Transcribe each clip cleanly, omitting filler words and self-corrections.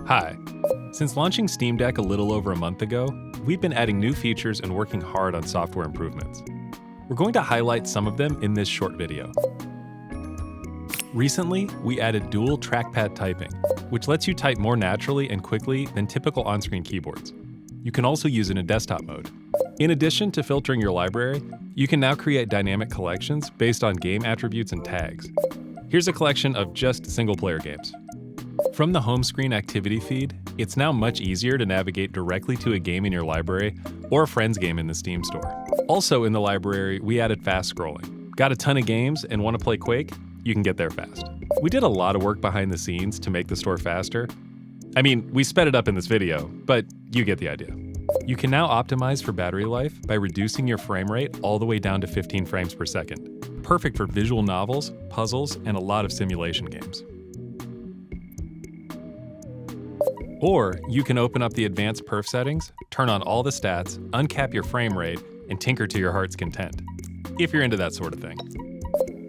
Hi. Since launching Steam Deck a little over a month ago, we've been adding new features and working hard on software improvements. We're going to highlight some of them in this short video. Recently, we added dual trackpad typing, which lets you type more naturally and quickly than typical on-screen keyboards. You can also use it in desktop mode. In addition to filtering your library, you can now create dynamic collections based on game attributes and tags. Here's a collection of just single-player games. From the home screen activity feed, it's now much easier to navigate directly to a game in your library or a friend's game in the Steam store. Also in the library, we added fast scrolling. Got a ton of games and want to play Quake? You can get there fast. We did a lot of work behind the scenes to make the store faster. I mean, we sped it up in this video, but you get the idea. You can now optimize for battery life by reducing your frame rate all the way down to 15 frames per second. Perfect for visual novels, puzzles, and a lot of simulation games. Or you can open up the advanced perf settings, turn on all the stats, uncap your frame rate, and tinker to your heart's content, if you're into that sort of thing.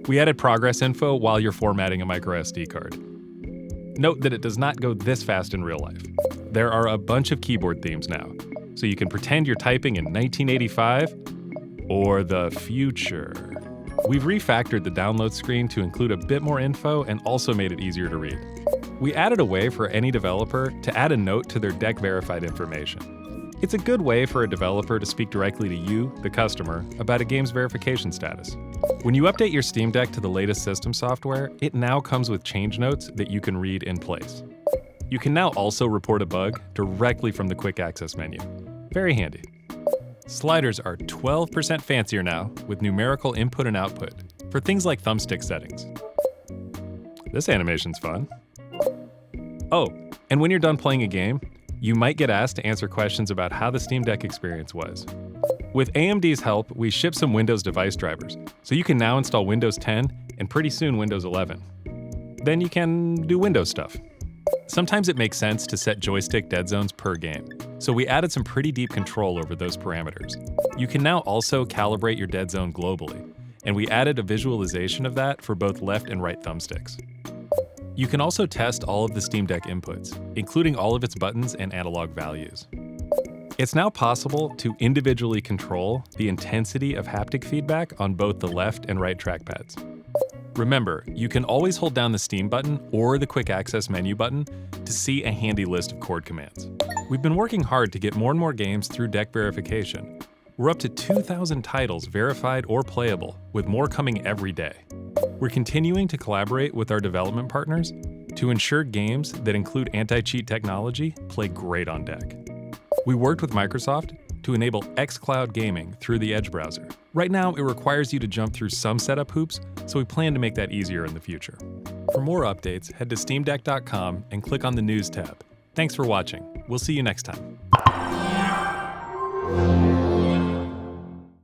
We added progress info while you're formatting a microSD card. Note that it does not go this fast in real life. There are a bunch of keyboard themes now, so you can pretend you're typing in 1985 or the future. We've refactored the download screen to include a bit more info and also made it easier to read. We added a way for any developer to add a note to their deck verified information. It's a good way for a developer to speak directly to you, the customer, about a game's verification status. When you update your Steam Deck to the latest system software, it now comes with change notes that you can read in place. You can now also report a bug directly from the quick access menu. Very handy. Sliders are 12% fancier now with numerical input and output for things like thumbstick settings. This animation's fun. Oh, and when you're done playing a game, you might get asked to answer questions about how the Steam Deck experience was. With AMD's help, we shipped some Windows device drivers, so you can now install Windows 10 and pretty soon Windows 11. Then you can do Windows stuff. Sometimes it makes sense to set joystick dead zones per game, so we added some pretty deep control over those parameters. You can now also calibrate your dead zone globally, and we added a visualization of that for both left and right thumbsticks. You can also test all of the Steam Deck inputs, including all of its buttons and analog values. It's now possible to individually control the intensity of haptic feedback on both the left and right trackpads. Remember, you can always hold down the Steam button or the quick access menu button to see a handy list of chord commands. We've been working hard to get more and more games through deck verification. We're up to 2,000 titles verified or playable, with more coming every day. We're continuing to collaborate with our development partners to ensure games that include anti-cheat technology play great on deck. We worked with Microsoft to enable xCloud gaming through the Edge browser. Right now, it requires you to jump through some setup hoops, so we plan to make that easier in the future. For more updates, head to SteamDeck.com and click on the News tab. Thanks for watching. We'll see you next time.